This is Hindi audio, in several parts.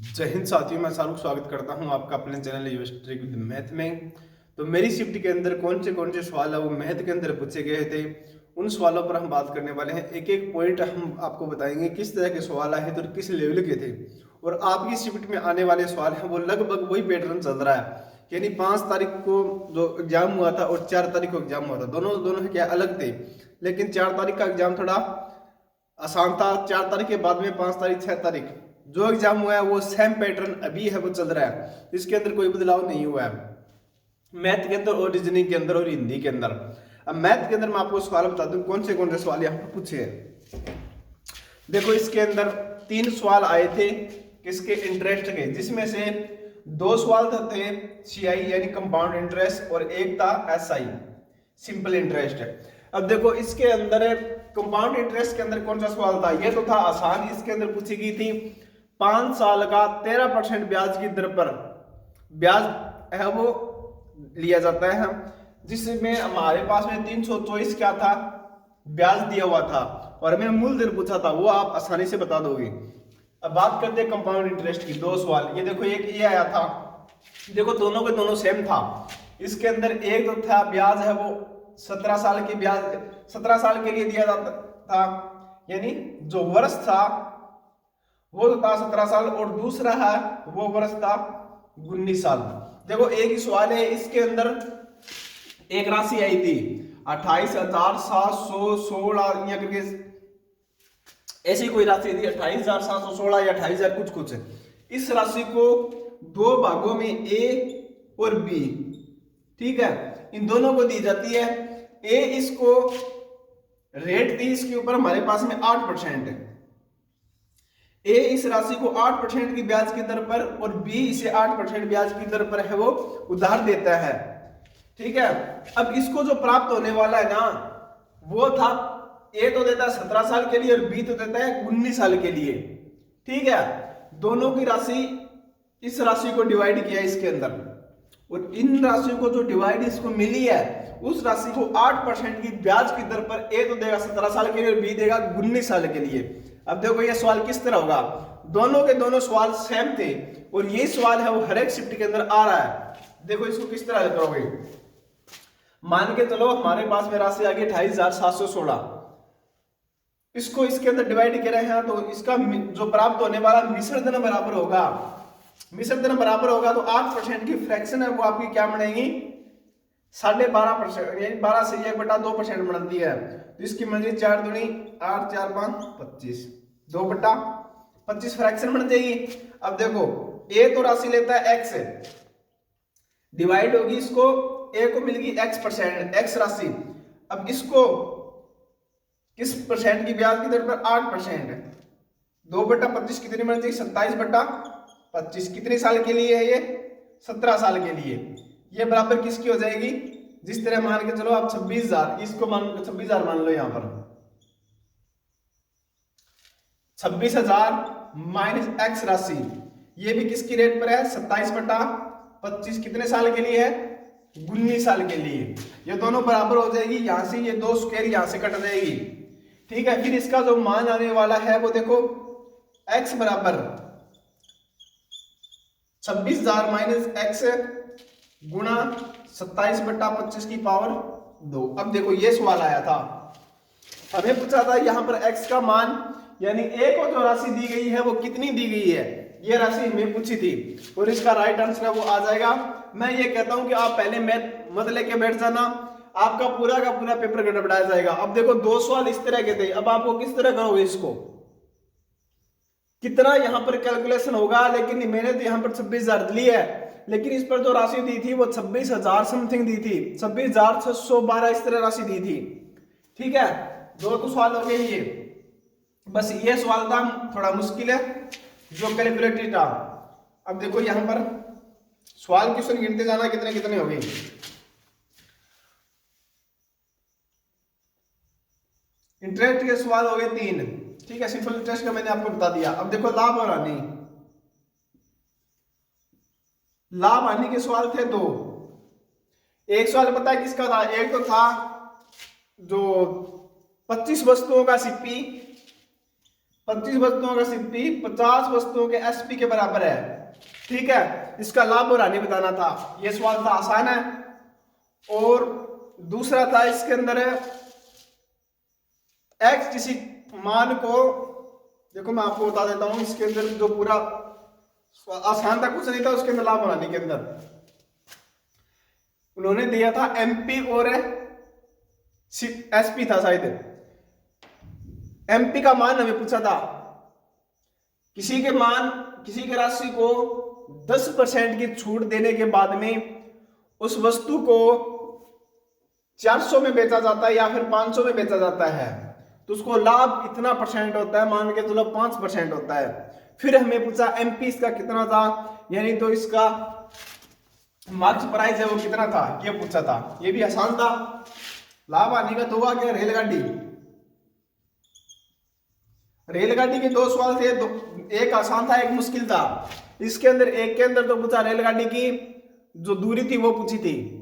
जय हिंद साथियों, मैं शाहरुख स्वागत करता हूं आपका अपने चैनल यूनिवर्सिटी विद मैथ में। तो मेरी शिफ्ट के अंदर कौन से सवाल है वो मैथ के अंदर पूछे गए थे, उन सवालों पर हम बात करने वाले हैं। एक एक पॉइंट हम आपको बताएंगे किस तरह के सवाल आए थे और किस लेवल के थे। और आपकी शिफ्ट में आने वाले सवाल हैं वो लगभग वही पैटर्न चल रहा है, यानी 5 तारीख को जो एग्जाम हुआ था और 4 तारीख को एग्जाम हुआ था, दोनों दोनों क्या अलग थे। लेकिन 4 तारीख का एग्जाम थोड़ा आसान था। 4 तारीख के बाद में 5 तारीख 6 तारीख जो एग्जाम हुआ है वो सेम पैटर्न अभी है, वो चल रहा है। इसके अंदर कोई बदलाव नहीं हुआ है मैथ के अंदर और रीजनिंग के अंदर और हिंदी के अंदर। अब मैथ के अंदर मैं आपको सवाल बता दूं कौन से सवाल यहाँ पर पूछे हैं। देखो, इसके अंदर 3 सवाल आए थे किसके, इंटरेस्ट के, जिसमें से 2 सवाल थे सीआई यानी कंपाउंड इंटरेस्ट और एक था एसआई सिंपल इंटरेस्ट। अब देखो, इसके अंदर कंपाउंड इंटरेस्ट के अंदर कौन सा सवाल था, ये तो था आसान। इसके अंदर पूछी गई थी 5 साल का 13% ब्याज की दर पर ब्याज है वो लिया जाता है, जिसमें हमारे पास में 324 क्या था, ब्याज दिया हुआ था और हमें मूलधन पूछा था, वो आप आसानी से बता दोगे। अब बात करते हैं कंपाउंड इंटरेस्ट की। 2 सवाल, ये देखो, एक ये आया था, देखो दोनों के दोनों सेम था। इसके अंदर एक तो था ब्याज है वो 17 साल की ब्याज 17 साल के लिए दिया जाता था, यानी जो वर्ष था वो तो था 17 साल, और दूसरा है वो वर्ष था 19 साल। देखो, एक ही सवाल है, इसके अंदर एक राशि आई थी 28,716 या करके ऐसी कोई राशि थी, 28,716 या 28,000 कुछ कुछ। इस राशि को 2 भागों में ए और बी, ठीक है, इन दोनों को दी जाती है। ए इसको रेट थी इसके ऊपर हमारे पास में 8% है। ए इस राशि को 8% की ब्याज की दर पर और बी इसे 8% ब्याज की दर पर है वो उधार देता है, ठीक है। अब इसको जो प्राप्त होने वाला है ना, वो था ए तो देता है 17 साल के लिए और बी तो देता है 19 साल के लिए, ठीक है। दोनों की राशि, इस राशि को डिवाइड किया इसके अंदर, और इन राशियों को जो डिवाइड इसको मिली है उस राशि को 8% की ब्याज की दर पर ए तो देगा 17 साल के लिए और बी देगा 19 साल के लिए। अब देखो, ये सवाल किस तरह होगा, दोनों के दोनों सवाल सेम थे और ये सवाल है वो हर एक शिफ्ट के अंदर आ रहा है। देखो, इसको किस तरह करोगे, मान के चलो हमारे पास में राशि आ गई 28,716, इसको इसके अंदर डिवाइड कर रहे हैं, तो इसका जो प्राप्त होने वाला मिश्र धन बराबर होगा, मिश्र धन बराबर होगा तो 8% की फ्रैक्शन है वो आपकी क्या बनेगी, 12.5%, यानी 12 से 1/2% बनती है। तो इसकी बन जाएगी 4 दूनी 8, 4 5 25, 2/25 फ्रैक्शन बन जाएगी। अब देखो, ए तो राशि लेता है x, डिवाइड होगी इसको, ए को मिलेगी x%, x राशि। अब इसको किस परसेंट की ब्याज की दर पर, 8%, 2/25 कितनी बन जाएगी, 27/25। कितने साल के लिए है ये, 17 साल के लिए। ये बराबर किसकी हो जाएगी, जिस तरह मान के चलो आप 26,000, इसको मान 26,000 मान लो, यहां पर 26,000 माइनस एक्स राशि, ये भी किसकी रेट पर है, 27/25। कितने साल के लिए है, 19 साल के लिए। ये दोनों बराबर हो जाएगी, यहां से ये 2 स्क्वायर यहां से कट जाएगी, ठीक है। फिर इसका जो मान आने वाला है वो देखो, x बराबर 26,000 माइनस एक्स गुणा 27/25 की पावर 2। अब देखो, ये सवाल आया था, हमें पूछा था यहाँ पर x का मान, यानी a को जो राशि दी गई है वो कितनी दी गई है, ये राशि हमें पूछी थी, और इसका राइट आंसर है वो आ जाएगा। मैं ये कहता हूं कि आप पहले मैथ मत लेके बैठ जाना, आपका पूरा का पूरा पेपर गड़बड़ाया जाएगा। अब देखो, 2 सवाल इस तरह के थे, अब आपको किस तरह करोगे इसको, कितना यहां पर कैलकुलेशन होगा। लेकिन मैंने तो यहां पर 26,000 ली है, लेकिन इस पर जो राशि दी थी वो 26,000 समथिंग दी थी, 26,612 इस तरह राशि दी थी, ठीक है। 2 तो सवाल हो गए ये, बस ये सवाल था थोड़ा मुश्किल है जो कैलकुलेटेड था। अब देखो, यहां पर सवाल क्वेश्चन गिनते जाना कितने कितने हो गए। इंटरेस्ट के सवाल हो गए 3, ठीक है। सिंपल इंटरेस्ट का मैंने आपको बता दिया। अब देखो, लाभ और हानि, लाभ हानि के सवाल थे 2। एक सवाल पता है किसका था, एक तो था जो 25 वस्तुओं का सिप्पी 25 वस्तुओं का सीपी 50 वस्तुओं के एसपी के बराबर है। ठीक है, इसका लाभ और हानि बताना था। ये सवाल था, आसान है। और दूसरा था इसके अंदर एक्स किसी मान को, देखो मैं आपको बता देता हूं, इसके अंदर जो पूरा आसान था, कुछ नहीं था उसके अंदर लाभ और हानि के अंदर। उन्होंने दिया था एमपी और एसपी था शायद। एमपी का मान हमें पूछा था, किसी के राशि को 10% की छूट देने के बाद में उस वस्तु को 400 में बेचा जाता है या फिर 500 में बेचा जाता है, तो उसको लाभ इतना परसेंट होता है, मान के चलो 5% होता है। फिर हमें पूछा एमपी इसका कितना था, यानी तो इसका मार्क्स प्राइस है वो कितना था, ये पूछा था। ये भी आसान था। लाभ हानि का तो हुआ क्या, रेलगाड़ी के 2 सवाल थे, एक आसान था एक मुश्किल था। इसके अंदर एक के अंदर तो पूछा रेलगाड़ी की जो दूरी थी वो पूछी थी,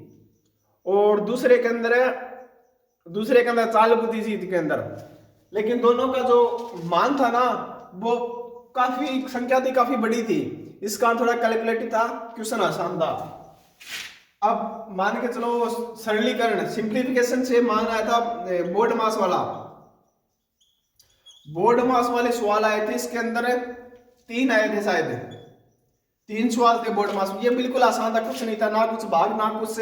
और दूसरे के अंदर चाल पूछी थी के अंदर। लेकिन दोनों का जो मान था ना वो काफी संख्या थी, काफी बड़ी थी। इसका थोड़ा कैलकुलेटिव था, क्वेश्चन आसान था। अब मान के चलो सरलीकरण सिंप्लीफिकेशन से मान आया था बोर्ड मास वाले सवाल आए थे। इसके अंदर 3 आए थे शायद, 3 सवाल थे बोर्ड मास। ये बिल्कुल आसान था, कुछ नहीं था, ना कुछ भाग ना कुछ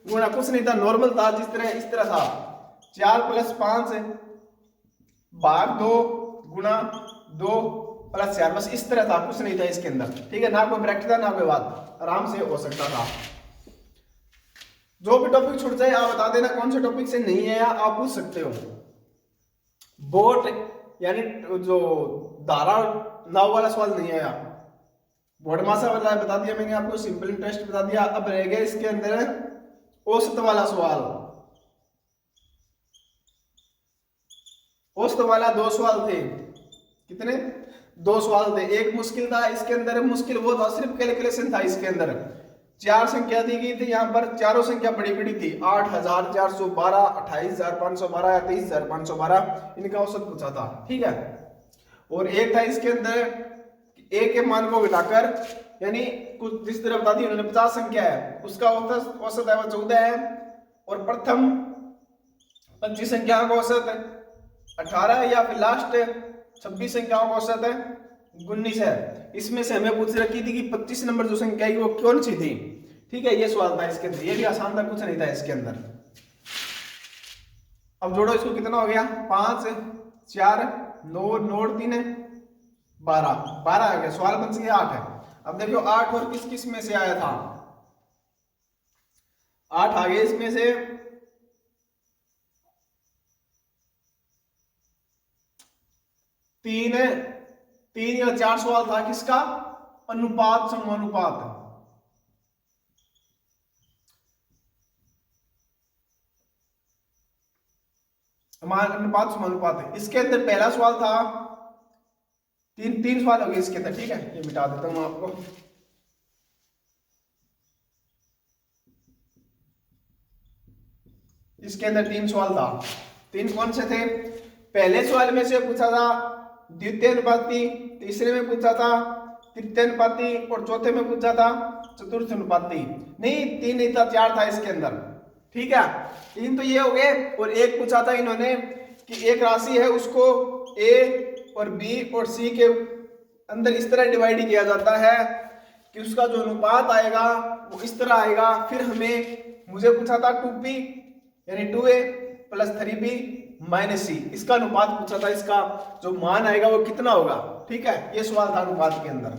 गुणा, कुछ नहीं था, नॉर्मल था। इस तरह था 4 + 5 भाग 2 गुणा 2 + 4, बस इस तरह था, कुछ नहीं था इसके अंदर। ठीक है, ना कोई ब्रैकेट था ना कोई बात, आराम से हो सकता था। जो भी टॉपिक छूट जाए आप बता देना, कौन से टॉपिक से नहीं है आप पूछ सकते हो। बोट यानी जो धारा नाव वाला सवाल नहीं आया, बोर्ड मासा वाला बता दिया मैंने आपको, सिंपल इंटरेस्ट बता दिया। अब रह गया इसके अंदर औसत वाला सवाल। औसत वाला 2 सवाल थे। कितने? 2 सवाल थे। एक मुश्किल था, इसके अंदर मुश्किल वो था सिर्फ कैलकुलेशन था। इसके अंदर 4 संख्या दी गई थी, यहाँ पर चारों संख्या बड़ी बड़ी थी, 8412, 28512 या 23512, इनका औसत पूछा था। ठीक है, और एक था इसके अंदर ए के मान को घटाकर, यानी कुछ जिस तरह बता दी उन्होंने 50 संख्या है उसका औसत है वो 14 है, और प्रथम 25 संख्याओं का औसत 18 है, या फिर लास्ट 26 संख्याओं का औसत है 19 है। इसमें से हमें पूछ रखी थी कि 25 नंबर जो संख्या है वो कौन सी थी। ठीक है, ये सवाल था इसके अंदर, ये भी आसान था, कुछ नहीं था इसके अंदर। अब जोड़ो इसको, कितना हो गया, 5 4 9 3 12 आ गया। सवाल बन गया 8 है। अब देखो 8 और किस किस में से आया था, 8 आ गए इसमें से 3 या 4 सवाल था किसका, अनुपात समानुपात। अनुपात समानुपात है। इसके अंदर पहला सवाल था, तीन सवाल हो गए इसके अंदर। ठीक है, ये मिटा देता हूं आपको। इसके अंदर 3 सवाल था। 3 कौन से थे? पहले सवाल में से पूछा था द्वितीय अनुपाती, तीसरे में पूछा था तृतीय अनुपाती, और चौथे में पूछा था चतुर्थ अनुपाती। नहीं 3 नहीं था, 4 था इसके अंदर। ठीक है, 3 तो ये हो गए, और एक पूछा था इन्होंने कि एक राशि है उसको ए और बी और सी के अंदर इस तरह डिवाइड किया जाता है कि उसका जो अनुपात आएगा वो इस तरह आएगा। फिर मुझे पूछा था 2p यानी 2a + 3b - c, इसका अनुपात पूछा था, इसका जो मान आएगा वो कितना होगा। ठीक है, ये सवाल था अनुपात के अंदर,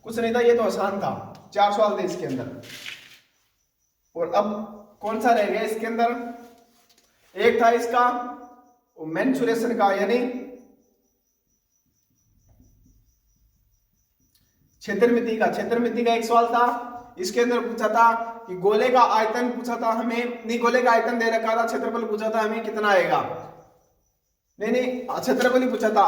कुछ नहीं था, ये तो आसान था। 4 सवाल थे इसके अंदर। और अब कौन सा रह गया इसके अंदर? एक था इसका मेंसुरेशन का, यानी क्षेत्रमिति का एक सवाल था। इसके अंदर पूछा था कि गोले का आयतन पूछा था हमें, नहीं गोले का आयतन दे रखा था, क्षेत्रफल पूछा था हमें कितना आएगा। नहीं क्षेत्रफल ही पूछा था,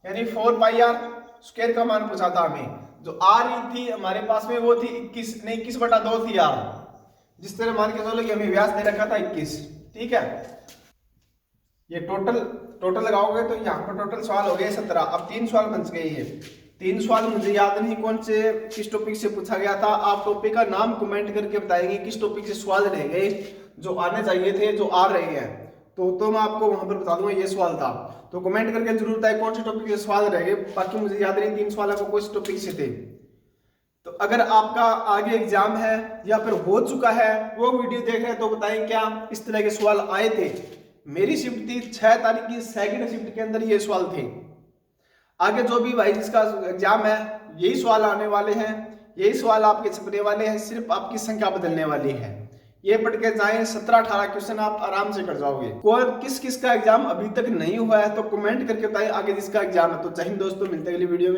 यानी 4πr² का मान पूछा था हमें। जो r थी हमारे पास में वो थी 21/2 थी r, जिस तरह मान के चलो कि हमें व्यास दे रखा था 21। ठीक है, ये टोटल टोटल लगाओगे तो यहाँ पर टोटल सवाल हो गए 17। अब 3 सवाल बच गए हैं। 3 सवाल मुझे याद नहीं कौन से किस टॉपिक से पूछा गया था। आप टॉपिक का नाम कमेंट करके बताएंगे किस टॉपिक से सवाल रह गए जो आने चाहिए थे, जो आ रहे हैं। तो मैं आपको वहां पर बता दूंगा ये सवाल था। तो कमेंट करके जरूर बताएं कौन से टॉपिक से सवाल रह गए। बाकी मुझे याद नहीं 3 सवाल आपको कौन से टॉपिक से थे। तो अगर आपका आगे एग्जाम है या फिर हो चुका है वो वीडियो देख रहे हैं तो बताएं क्या इस तरह के सवाल आए थे। मेरी शिफ्ट थी 6 तारीख की, सेकंड शिफ्ट के अंदर ये सवाल थे। आगे जो भी भाई जिसका एग्जाम है यही सवाल आने वाले हैं, यही सवाल आपके छपने वाले हैं, सिर्फ आपकी संख्या बदलने वाली है। ये पढ़ के जाएं, 17-18 क्वेश्चन आप आराम से कर जाओगे। कौन किस किस का एग्जाम अभी तक नहीं हुआ है तो कमेंट करके बताएं आगे जिसका एग्जाम है। तो जय हिंद दोस्तों, मिलते हैं अगली वीडियो में।